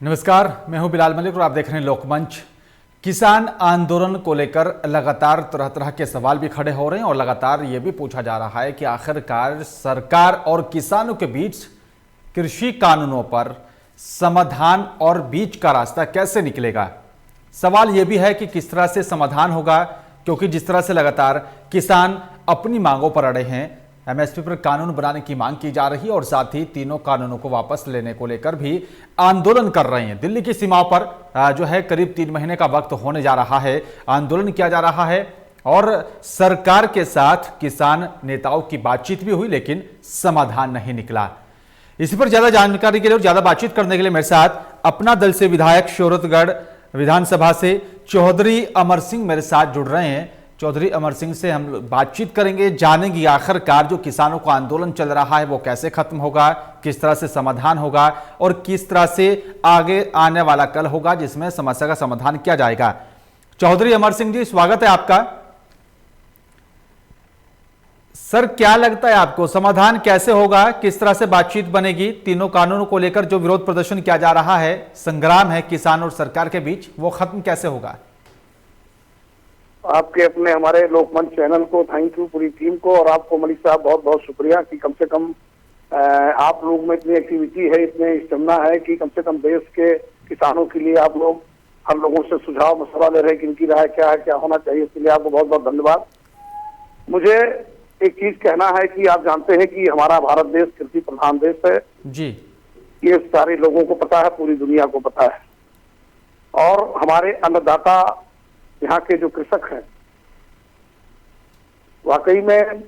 नमस्कार, मैं हूं बिलाल मलिक और आप देख रहे हैं लोकमंच। किसान आंदोलन को लेकर लगातार तरह तरह के सवाल भी खड़े हो रहे हैं और लगातार ये भी पूछा जा रहा है कि आखिरकार सरकार और किसानों के बीच कृषि कानूनों पर समाधान और बीच का रास्ता कैसे निकलेगा। सवाल ये भी है कि किस तरह से समाधान होगा, क्योंकि जिस तरह से लगातार किसान अपनी मांगों पर अड़े हैं, एमएसपी पर कानून बनाने की मांग की जा रही है और साथ ही तीनों कानूनों को वापस लेने को लेकर भी आंदोलन कर रहे हैं। दिल्ली की सीमाओं पर जो है करीब 3 महीने का वक्त होने जा रहा है, आंदोलन किया जा रहा है और सरकार के साथ किसान नेताओं की बातचीत भी हुई, लेकिन समाधान नहीं निकला। इसी पर ज्यादा जानकारी के लिए और ज्यादा बातचीत करने के लिए मेरे साथ अपना दल से विधायक शोरतगढ़ विधानसभा से चौधरी अमर सिंह मेरे साथ जुड़ रहे हैं। चौधरी अमर सिंह से हम बातचीत करेंगे, जानेंगे आखिरकार जो किसानों का आंदोलन चल रहा है वो कैसे खत्म होगा, किस तरह से समाधान होगा और किस तरह से आगे आने वाला कल होगा जिसमें समस्या का समाधान किया जाएगा। चौधरी अमर सिंह जी, स्वागत है आपका। सर, क्या लगता है आपको समाधान कैसे होगा, किस तरह से बातचीत बनेगी, तीनों कानूनों को लेकर जो विरोध प्रदर्शन किया जा रहा है, संग्राम है किसान और सरकार के बीच, वो खत्म कैसे होगा? आपके अपने हमारे लोकमंच चैनल को थैंक यू, पूरी टीम को, और आपको मलिक साहब बहुत बहुत शुक्रिया कि कम से कम आप लोग में इतनी एक्टिविटी है, इतने स्टेमिना है कि कम से कम देश के किसानों के लिए आप लोग हर लोगों से सुझाव मशवरा ले रहे हैं कि इनकी राय क्या है, क्या होना चाहिए। इसके लिए आपको बहुत बहुत धन्यवाद। मुझे एक चीज कहना है कि आप जानते हैं कि हमारा भारत देश कृषि प्रधान देश है जी। ये सारे लोगों को पता है, पूरी दुनिया को पता है। और हमारे अन्नदाता यहाँ के जो कृषक हैं वाकई में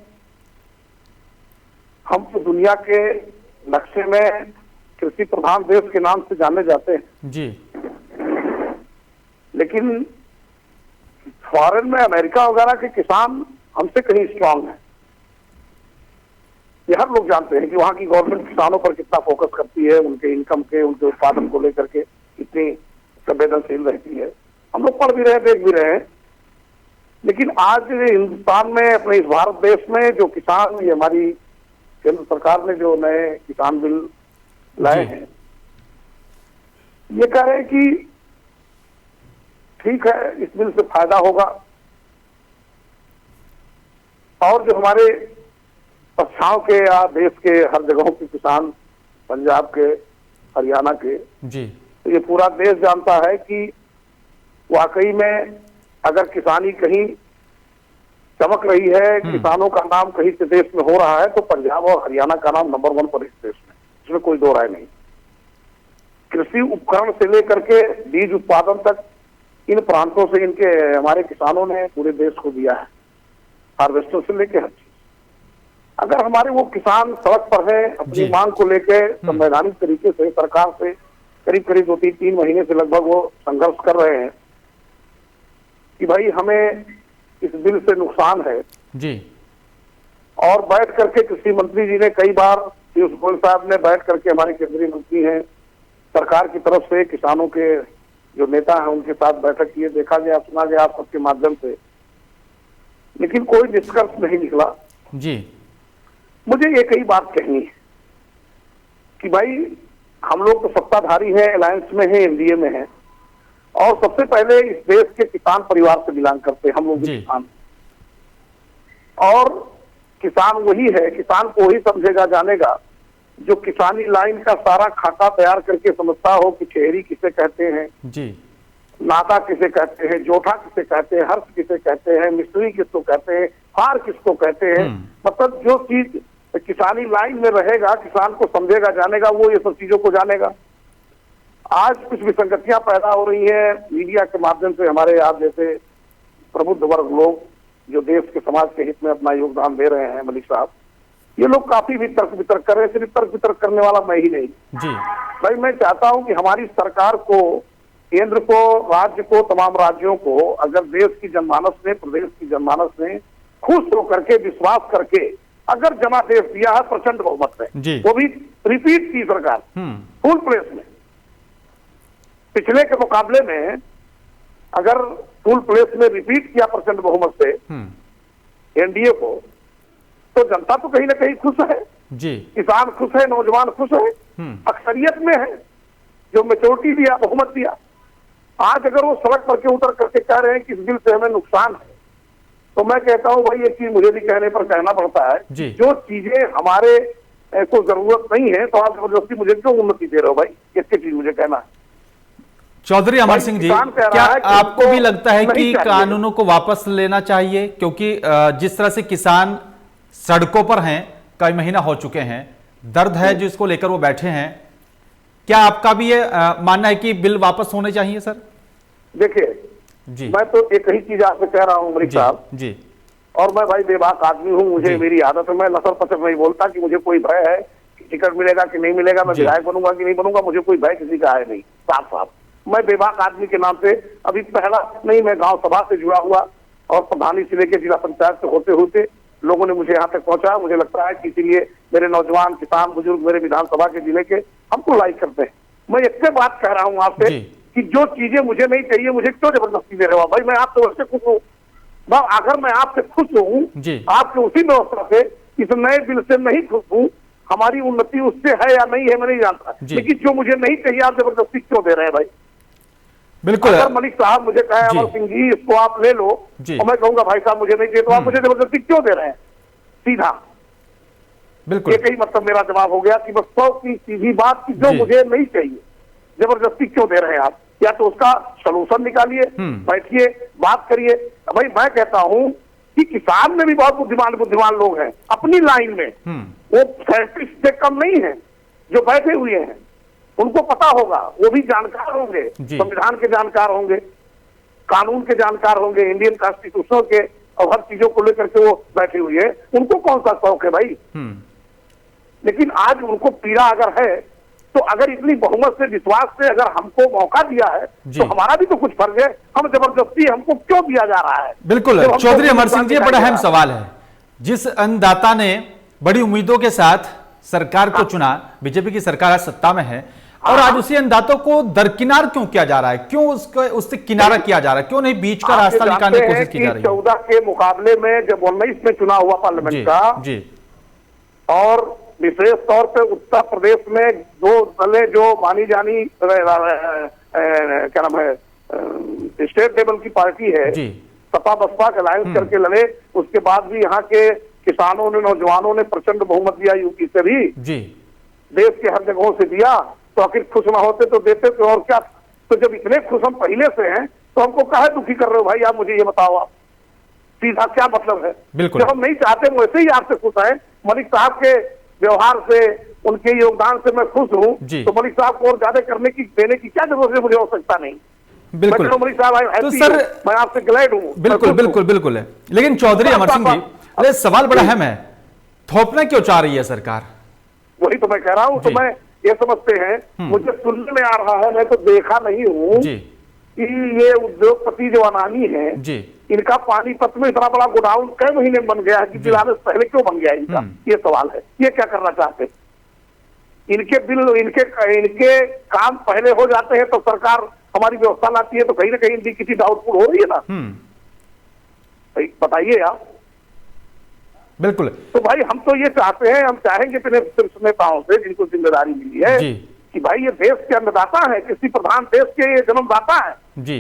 हम तो दुनिया के नक्शे में कृषि प्रधान देश के नाम से जाने जाते हैं जी। लेकिन फॉरेन में अमेरिका वगैरह के किसान हमसे कहीं स्ट्रांग हैं। ये हर लोग जानते हैं कि वहाँ की गवर्नमेंट किसानों पर कितना फोकस करती है, उनके इनकम के, उनके उत्पादन को लेकर के कितनी संवेदनशील रहती है। हम लोग पढ़ भी रहे, देख भी रहे हैं। लेकिन आज हिंदुस्तान में, अपने इस भारत देश में जो किसान, ये हमारी केंद्र सरकार ने जो नए किसान बिल लाए हैं, ये कह रहे हैं कि ठीक है, इस बिल से फायदा होगा और जो हमारे पक्षाओं के या देश के हर जगहों के किसान, पंजाब के, हरियाणा के जी, तो ये पूरा देश जानता है कि वाकई में अगर किसानी कहीं चमक रही है, किसानों का नाम कहीं से देश में हो रहा है, तो पंजाब और हरियाणा का नाम नंबर 1 पर इस देश में, इसमें कोई दो राय नहीं। कृषि उपकरण से लेकर के बीज उत्पादन तक इन प्रांतों से इनके हमारे किसानों ने पूरे देश को दिया है, हार्वेस्टर से लेकर हर चीज। अगर हमारे वो किसान सड़क पर है, अपनी मांग को लेकर संवैधानिक तरीके से सरकार से करीब करीब 2-3 महीने से लगभग वो संघर्ष कर रहे हैं कि भाई हमें इस बिल से नुकसान है जी, और बैठ करके कृषि मंत्री जी ने कई बार, पीयूष गोयल साहब ने बैठ करके, हमारे केंद्रीय मंत्री हैं, सरकार की तरफ से किसानों के जो नेता हैं उनके साथ बैठक किए, देखा गया, सुना गया आप सबके माध्यम से, लेकिन कोई निष्कर्ष नहीं निकला जी। मुझे एक ही बात कहनी है कि भाई हम लोग तो सत्ताधारी हैं, अलायंस में है, एनडीए में है, और सबसे पहले इस देश के किसान परिवार से बिलोंग करते हैं हम लोग भी किसान, और किसान वही है, किसान को वही समझेगा जानेगा जो किसानी लाइन का सारा खाका तैयार करके समझता हो कि चेहरी किसे कहते हैं जी, नाता किसे कहते हैं, जोठा किसे कहते हैं, हर्ष किसे कहते हैं, मिस्त्री किसको कहते हैं, हार किसको कहते हैं। मतलब जो चीज किसानी लाइन में रहेगा, किसान को समझेगा जानेगा, वो ये सब चीजों को जानेगा। आज कुछ विसंगतियां पैदा हो रही है मीडिया के माध्यम से, हमारे आप जैसे प्रबुद्ध वर्ग लोग जो देश के समाज के हित में अपना योगदान दे रहे हैं, मलिक साहब, ये लोग काफी भी तर्क वितर्क कर रहे हैं। सिर्फ तर्क वितर्क करने वाला मैं ही नहीं जी। भाई, मैं चाहता हूं कि हमारी सरकार को, केंद्र को, राज्य को, तमाम राज्यों को, अगर देश की जनमानस ने, प्रदेश की जनमानस ने खुश होकर के, विश्वास करके अगर जनादेश दिया है प्रचंड बहुमत है, वो भी रिपीट की सरकार फुल प्लेस में, पिछले के मुकाबले में अगर फुल प्लेस में रिपीट किया प्रचंड बहुमत से एनडीए को, तो जनता तो कहीं ना कहीं खुश है जी, किसान खुश है, नौजवान खुश है, अक्सरियत में है। जो मेच्योरिटी दिया, बहुमत दिया। आज अगर वो सड़क पर के उतर करके कह रहे हैं कि इस बिल से हमें नुकसान है, तो मैं कहता हूँ भाई ये चीज मुझे भी कहने पर कहना पड़ता है, जो चीजें हमारे को जरूरत नहीं है तो आप जबरदस्ती मुझे क्यों उन्नति दे रहे हो भाई, इसके चीज मुझे कहना है। चौधरी अमर सिंह जी, क्या आपको भी लगता है कि कानूनों को वापस लेना चाहिए? क्योंकि जिस तरह से किसान सड़कों पर हैं, कई महीना हो चुके हैं, दर्द है जिसको लेकर वो बैठे हैं, क्या आपका भी ये मानना है कि बिल वापस होने चाहिए सर? देखिए जी, मैं तो एक ही चीज आपसे कह रहा हूँ मलिक साहब जी, और मैं भाई बेबाक आदमी हूँ, मुझे मेरी आदत है, मैं लसर पसर नहीं बोलता कि मुझे कोई भय है कि टिकट मिलेगा कि नहीं मिलेगा, मैं विधायक बनूंगा कि नहीं बनूंगा, मुझे कोई भय किसी का है नहीं। साफ साफ मैं बेबाक आदमी के नाम से अभी पहला नहीं, मैं गांव सभा से जुड़ा हुआ और प्रधानी से लेकर जिला पंचायत से होते होते लोगों ने मुझे यहाँ तक पहुंचा। मुझे लगता है कि इसीलिए मेरे नौजवान किसान बुजुर्ग मेरे विधानसभा के जिले के हमको लाइक करते हैं। मैं एक बात कह रहा हूँ आपसे कि जो चीजें मुझे नहीं चाहिए मुझे क्यों जबरदस्ती दे रहे हो भाई? मैं आपसे वैसे खुश हूँ, अगर मैं आपसे खुश हूँ, आपके उसी व्यवस्था से इस नए बिल से नहीं खुश हूँ, हमारी उन्नति उससे है या नहीं है मैं नहीं जानता, लेकिन जो मुझे नहीं चाहिए आप जबरदस्ती क्यों दे रहे हैं भाई? बिल्कुल। अगर मलिक साहब मुझे कहे अमर सिंह जी इसको आप ले लो, और मैं कहूंगा भाई साहब मुझे नहीं चाहिए, तो आप मुझे जबरदस्ती क्यों दे रहे हैं? सीधा बिल्कुल एक ही मतलब मेरा जवाब हो गया कि बस 100 की सीधी बात की जो मुझे नहीं चाहिए जबरदस्ती क्यों दे रहे हैं आप? या तो उसका सोल्यूशन निकालिए, बैठिए, बात करिए। भाई मैं कहता हूं कि किसान में भी बहुत बुद्धिमान लोग हैं अपनी लाइन में, वो साइंटिस्ट से कम नहीं है जो बैठे हुए हैं, उनको पता होगा, वो भी जानकार होंगे, संविधान के जानकार होंगे, कानून के जानकार होंगे, इंडियन कॉन्स्टिट्यूशन के और हर चीजों को लेकर के वो बैठे हुए हैं। उनको कौन सा शौक है भाई? लेकिन आज उनको पीड़ा अगर है तो अगर इतनी बहुमत से विश्वास से अगर हमको मौका दिया है तो हमारा भी तो कुछ फर्ज है, हम जबरदस्ती हमको क्यों दिया जा रहा है? बिल्कुल चौधरी अमर सिंह जी, बड़ा अहम सवाल है। जिस अन्नदाता ने बड़ी उम्मीदों के साथ सरकार को चुना, बीजेपी की सरकार आज सत्ता में है, और आज उसी अन्नदातों को दरकिनार क्यों किया जा रहा है? क्यों उससे किनारा किया जा रहा है? क्यों नहीं बीच का रास्ता निकालने की कोशिश की जा रही है? 14 के मुकाबले में जब 19 में चुनाव हुआ पार्लियामेंट का, और विशेष तौर पे उत्तर प्रदेश में दो दलें जो मानी जानी क्या नाम है स्टेट लेवल की पार्टी है, सपा बसपा का अलायंस करके लड़े, उसके बाद भी यहाँ के किसानों ने, नौजवानों ने प्रचंड बहुमत दिया, यूपी से भी देश के हर जगहों से दिया, तो आखिर खुश ना होते तो देते तो और क्या? तो जब इतने खुश हम पहले से हैं तो हमको काहे दुखी कर रहे हो भाई? आप मुझे ये बताओ, आप सीधा क्या मतलब है? जब हम नहीं चाहते वैसे ही आपसे खुश हैं, मलिक साहब के व्यवहार से, उनके योगदान से मैं खुश हूँ, तो मलिक साहब को और ज्यादा करने की देने की क्या जरूरत है? मुझे आवश्यकता नहीं। बिल्कुल मलिक साहब तो सर मैं आपसे ग्लैड हूँ। बिल्कुल बिल्कुल बिल्कुल है, लेकिन चौधरी अमर सिंह जी, अरे सवाल बड़ा अहम है, थोपना क्यों चाह रही है सरकार? वही तो मैं कह रहा हूँ। तो मैं ये समझते हैं, मुझे सुनने में आ रहा है, मैं तो देखा नहीं हूँ कि ये उद्योगपति जो अनानी है, इनका पानीपत में इतना बड़ा गोडाउन कई महीने बन गया है कि दिलाने से पहले क्यों बन गया इनका? ये सवाल है। ये क्या करना चाहते हैं? इनके बिल, इनके काम पहले हो जाते हैं तो सरकार हमारी व्यवस्था लाती है, तो कहीं ना कहीं इनकी किसी डाउटफुल हो रही है ना? बताइए आप। बिल्कुल। तो भाई हम तो ये चाहते हैं, हम चाहेंगे शीर्ष नेताओं से जिनको जिम्मेदारी मिली है कि भाई ये देश के अन्नदाता है, कृषि प्रधान देश के ये जन्मदाता है जी,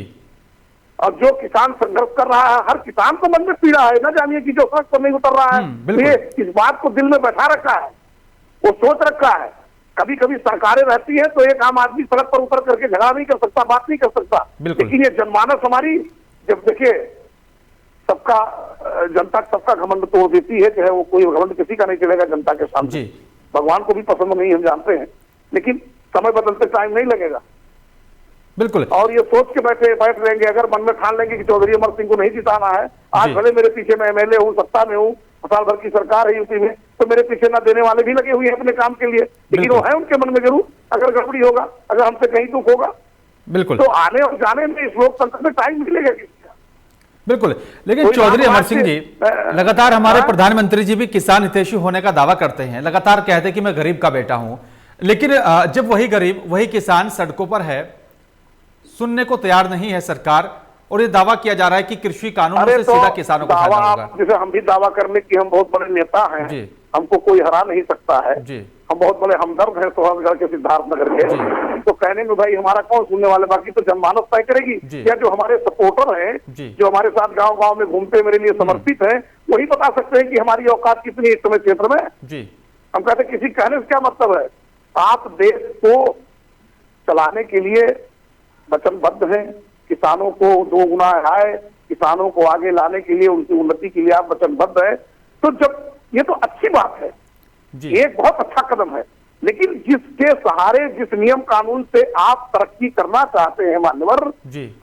और जो किसान संघर्ष कर रहा है, हर किसान को मन में पीड़ा है, ना जानिए कि जो सड़क पर नहीं उतर रहा है, ये इस बात को दिल में बैठा रखा है, वो सोच रखा है। कभी कभी सरकारें रहती है तो एक आम आदमी सड़क पर उतर करके झगड़ा नहीं कर सकता, बात नहीं कर सकता, लेकिन ये जनमानस हमारी, जब देखिए सबका जनता सबका घमंड तोड़ देती है, चाहे वो कोई घमंड किसी का नहीं चलेगा जनता के सामने, भगवान को भी पसंद नहीं, हम जानते हैं, लेकिन समय बदलते टाइम नहीं लगेगा। बिल्कुल। और ये सोच के बैठ रहेंगे, अगर मन में ठान लेंगे कि चौधरी अमर सिंह को नहीं जिताना है, आज भले मेरे पीछे मैं एमएलए हूँ, सत्ता में हूँ, साल भर की सरकार है यूपी में, तो मेरे पीछे ना देने वाले भी लगे हुए हैं अपने काम के लिए, लेकिन वो है उनके मन में जरूर, अगर गड़बड़ी होगा, अगर हमसे कहीं दुख होगा, बिल्कुल, तो आने और जाने में इस लोकतंत्र में टाइम मिलेगा किसी का? बिल्कुल। लेकिन चौधरी अमर सिंह जी, लगातार हमारे प्रधानमंत्री जी भी किसान हितैषी होने का दावा करते हैं, लगातार कहते हैं कि मैं गरीब का बेटा हूं, लेकिन जब वही गरीब, वही किसान सड़कों पर है, सुनने को तैयार नहीं है सरकार, और ये दावा किया जा रहा है कि कृषि कानून से सीधा किसानों को फायदा होगा। जैसे हम भी दावा करने की हम बहुत बड़े नेता हैं, हमको कोई हरा नहीं सकता है, हम बहुत बड़े हमदर्द हैं सोहनगढ़ के, सिद्धार्थनगर के, तो कहने में भाई हमारा कौन सुनने वाले, बाकी तो जनमानस तय करेगी। या जो हमारे सपोर्टर हैं, जो हमारे साथ गांव गांव में घूमते मेरे लिए समर्पित हैं, वही बता सकते हैं कि हमारी औकात कितनी है इस समय क्षेत्र में। हम कहते हैं किसी कहने से क्या मतलब है, आप देश को चलाने के लिए वचनबद्ध हैं, किसानों को 2 गुना आय, किसानों को आगे लाने के लिए, उनकी उन्नति के लिए आप वचनबद्ध है, तो जब ये तो अच्छी बात है, एक बहुत अच्छा कदम है। लेकिन जिसके सहारे, जिस नियम कानून से आप तरक्की करना चाहते हैं मान्यवर,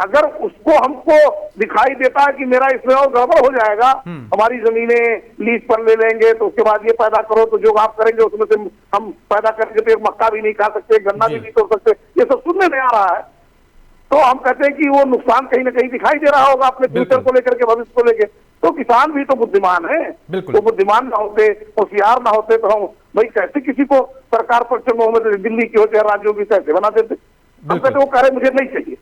अगर उसको हमको दिखाई देता है कि मेरा इसमें और गड़बड़ हो जाएगा, हमारी जमीनें लीज पर ले लेंगे, तो उसके बाद ये पैदा करो, तो जो आप करेंगे उसमें से हम पैदा करके तो एक मक्का भी नहीं खा सकते, गन्ना भी नहीं तोड़ सकते, ये सब सुनने में आ रहा है। तो हम कहते हैं कि वो नुकसान कहीं ना कहीं दिखाई दे रहा होगा अपने फ्यूचर को लेकर के, भविष्य को लेकर। तो किसान भी तो बुद्धिमान है, तो बुद्धिमान ना होते, होशियार ना होते, तो हम भाई कैसे किसी को सरकार पश्चिम में दिल्ली की हो चाहे राज्यों की कैसे बना देते। हम कहते वो कह मुझे नहीं चाहिए,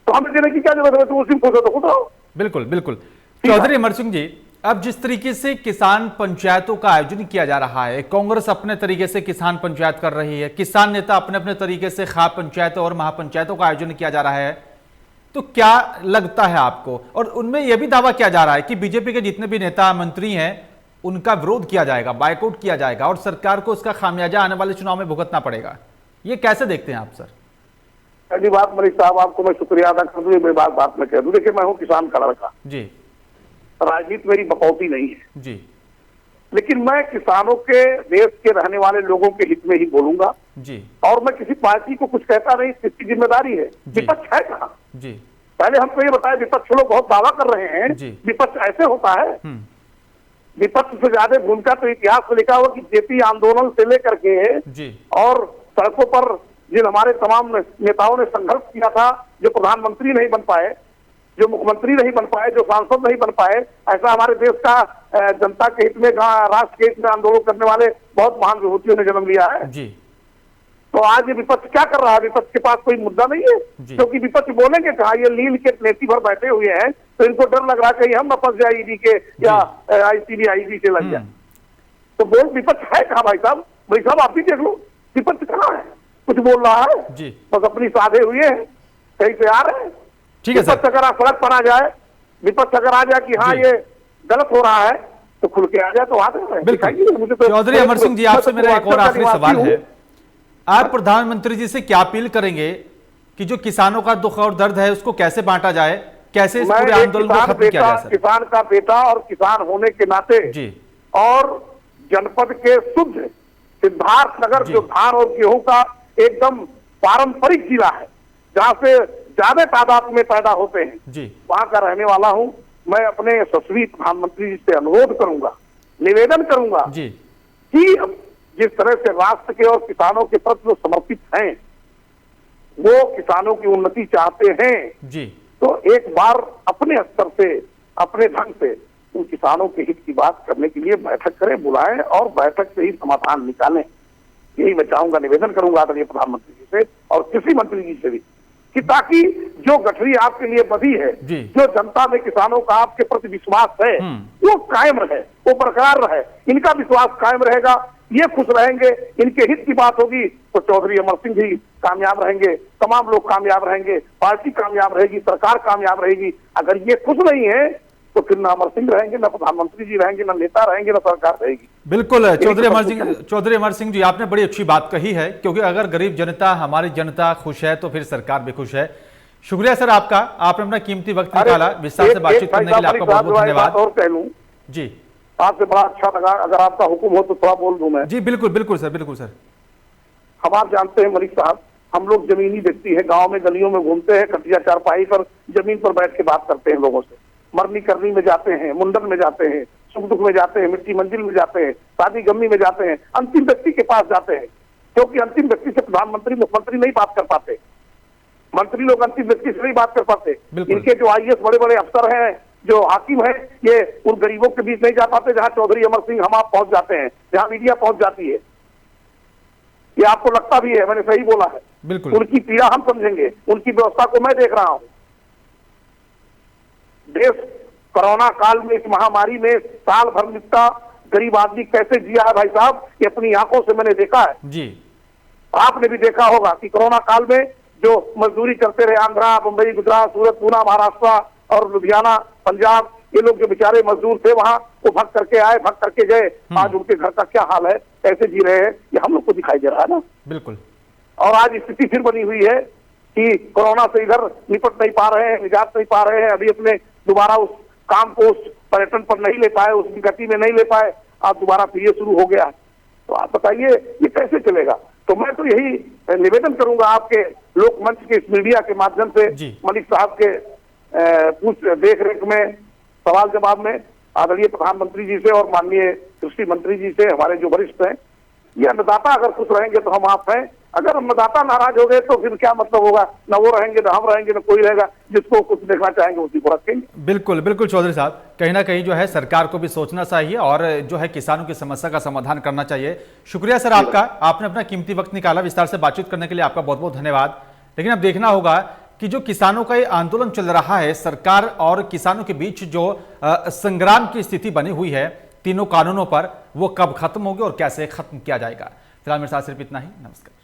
तो हमें देने की क्या जरूरत है, तो उसी को तो खुद रहो। बिल्कुल बिल्कुल। चौधरी अमर सिंह जी, अब जिस तरीके से किसान पंचायतों का आयोजन किया जा रहा है, कांग्रेस अपने तरीके से किसान पंचायत कर रही है, किसान नेता अपने अपने तरीके से खाप पंचायतों और महापंचायतों का आयोजन किया जा रहा है, तो क्या लगता है आपको? और उनमें यह भी दावा किया जा रहा है कि बीजेपी के जितने भी नेता मंत्री हैं उनका विरोध किया जाएगा, बायकॉट किया जाएगा और सरकार को उसका खामियाजा आने वाले चुनाव में भुगतना पड़ेगा। ये कैसे देखते हैं आप सर? पहली बात मनीष साहब, आपको मैं शुक्रिया अदा कर दूं, मेरी बात में कह दूं, देखिए मैं हूं किसान का लड़का जी, राजनीति मेरी बकौती नहीं है जी, लेकिन मैं किसानों के, देश के रहने वाले लोगों के हित में ही बोलूंगा जी, और मैं किसी पार्टी को कुछ कहता नहीं, इसकी जिम्मेदारी है। विपक्ष है कहाँ जी, पहले हमको ये बताया, विपक्ष लोग बहुत दावा कर रहे हैं, विपक्ष ऐसे होता है, विपक्ष से ज्यादा भूमिका तो इतिहास में लिखा हुआ कि जेपी आंदोलन से लेकर के और सड़कों पर जिन हमारे तमाम नेताओं ने संघर्ष किया था, जो प्रधानमंत्री नहीं बन पाए, जो मुख्यमंत्री नहीं बन पाए, जो सांसद नहीं बन पाए, ऐसा हमारे देश का जनता के हित में, राष्ट्र के हित में आंदोलन करने वाले बहुत महान विभूतियों ने जन्म लिया है जी। तो आज ये विपक्ष क्या कर रहा है? विपक्ष के पास कोई मुद्दा नहीं है, क्योंकि विपक्ष बोलेंगे कहा, ये नील के नेती भर बैठे हुए हैं, तो इनको डर लग रहा है कहीं हम न फंस जाए ईडी के या ICBI से लग जाए। तो बोल विपक्ष है कहाँ भाई साहब? भाई साहब आप भी देख लो, विपक्ष कहाँ है? कुछ बोल रहा है बस अपनी साधे हुए हैं, कहीं से आ रहे हैं। ठीक है, विपक्ष अगर सड़क पर आ जाए, विपक्ष अगर आ जाए कि हाँ ये गलत हो रहा है, तो खुल के आ जाए तो आ जाए। चौधरी अमर सिंह जी, आपसे मेरा एक और आखिरी सवाल है, आप प्रधानमंत्री जी से क्या अपील करेंगे कि जो किसानों का दुख और दर्द है उसको कैसे बांटा जाए, कैसे इस पूरे आंदोलन को खत्म किया जाए? किसान का बेटा और किसान होने के नाते जी, और जनपद के शुद्ध सिद्धार्थनगर जो धान और गेहूं का एकदम पारंपरिक जिला है, जहां से ज्यादा तादाद में पैदा होते हैं जी, वहां का रहने वाला हूं। मैं अपने यशस्वी प्रधानमंत्री जी से अनुरोध करूंगा, निवेदन करूंगा जी कि जिस तरह से राष्ट्र के और किसानों के प्रति जो समर्पित हैं, वो किसानों की उन्नति चाहते हैं जी, तो एक बार अपने स्तर से, अपने ढंग से उन किसानों के हित की बात करने के लिए बैठक करें, बुलाएं और बैठक से ही समाधान निकालें। यही मैं चाहूंगा, निवेदन करूंगा आदरणीय प्रधानमंत्री जी से और कृषि मंत्री जी से भी, कि ताकि जो गठरी आपके लिए बधी है, जो जनता में किसानों का आपके प्रति विश्वास है, वो कायम रहे, वो बरकरार रहे। इनका विश्वास कायम रहेगा, ये खुश रहेंगे, इनके हित की बात होगी, तो चौधरी अमर सिंह जी कामयाब रहेंगे, तमाम लोग कामयाब रहेंगे, पार्टी कामयाब रहेगी, सरकार कामयाब रहेगी। अगर ये खुश नहीं है तो फिर ना अमर सिंह रहेंगे, ना प्रधानमंत्री जी रहेंगे, ना नेता रहेंगे, ना सरकार रहेगी। बिल्कुल चौधरी अमर सिंह जी, आपने बड़ी अच्छी बात कही है, क्योंकि अगर गरीब जनता, हमारी जनता खुश है तो फिर सरकार भी खुश है। शुक्रिया सर आपका, आपने अपना कीमती वक्त निकाला, विस्तार से बातचीत करने के लिए आपका बहुत बहुत धन्यवाद। और कह लूं जी, आपसे बड़ा अच्छा लगा, अगर आपका हुक्म हो तो थोड़ा बोल दूं मैं। जी बिल्कुल बिल्कुल सर, बिल्कुल सर। हम आप जानते हैं मलिक साहब, हम लोग जमीनी व्यक्ति हैं, गांव में गलियों में घूमते हैं, खटिया चारपाई पर जमीन पर बैठ के बात करते हैं लोगों से, मरनी करनी में जाते हैं, मुंडन में जाते हैं, सुख दुख में जाते हैं, मिट्टी मंजिल में जाते हैं, शादी गमी में जाते हैं, अंतिम व्यक्ति के पास जाते हैं, क्योंकि अंतिम व्यक्ति से प्रधानमंत्री मुख्यमंत्री नहीं बात कर पाते, मंत्री लोग अंतिम व्यक्ति से नहीं बात कर पाते। इनके जो IAS बड़े बड़े अफसर हैं, जो हाकिम है, ये उन गरीबों के बीच नहीं जा पाते जहां चौधरी अमर सिंह हम आप पहुंच जाते हैं, जहां मीडिया पहुंच जाती है। ये आपको लगता भी है, मैंने सही बोला है, बिल्कुल। उनकी पीड़ा हम समझेंगे, उनकी व्यवस्था को मैं देख रहा हूं। देश कोरोना काल में, इस महामारी में साल भर निपटा, गरीब आदमी कैसे जिया है भाई साहब, ये अपनी आंखों से मैंने देखा है। जी। आपने भी देखा होगा कि कोरोना काल में जो मजदूरी करते रहे आंध्रा, मुंबई, गुजरात, सूरत, पूना, महाराष्ट्र और लुधियाना, पंजाब, ये लोग जो बेचारे मजदूर थे वहां, वो भग करके आए, भग करके गए, आज उनके घर का क्या हाल है, कैसे जी रहे हैं, ये हम लोग को दिखाई दे रहा है ना। बिल्कुल। और आज स्थिति फिर बनी हुई है कि कोरोना से इधर निपट नहीं पा रहे हैं, निजात नहीं पा रहे हैं, अभी अपने दोबारा उस काम को उस पर्यटन पर नहीं ले पाए, उसकी गति में नहीं ले पाए, आज दोबारा फिर ये शुरू हो गया। तो आप बताइए ये कैसे चलेगा। तो मैं तो यही निवेदन करूंगा आपके लोकमंच के इस मीडिया के माध्यम से, मलिक साहब के देख रेख में, सवाल जवाब में आदरणीय प्रधानमंत्री जी से और माननीय कृषि मंत्री जी से, हमारे जो वरिष्ठ हैं, ये अन्नदाता अगर खुश रहेंगे तो हम आप हैं, अगर अन्नदाता नाराज हो गए तो फिर क्या मतलब होगा, न वो रहेंगे, न हम रहेंगे, न कोई रहेगा। जिसको कुछ देखना चाहेंगे उसी को रखेंगे। बिल्कुल बिल्कुल चौधरी साहब, कहीं ना कहीं जो है सरकार को भी सोचना चाहिए और जो है किसानों की समस्या का समाधान करना चाहिए। शुक्रिया सर आपका, आपने अपना कीमती वक्त निकाला, विस्तार से बातचीत करने के लिए आपका बहुत बहुत धन्यवाद। लेकिन अब देखना होगा कि जो किसानों का ये आंदोलन चल रहा है, सरकार और किसानों के बीच जो संग्राम की स्थिति बनी हुई है तीनों कानूनों पर, वो कब खत्म होगी और कैसे खत्म किया जाएगा। फिलहाल मेरे साथ सिर्फ इतना ही। नमस्कार।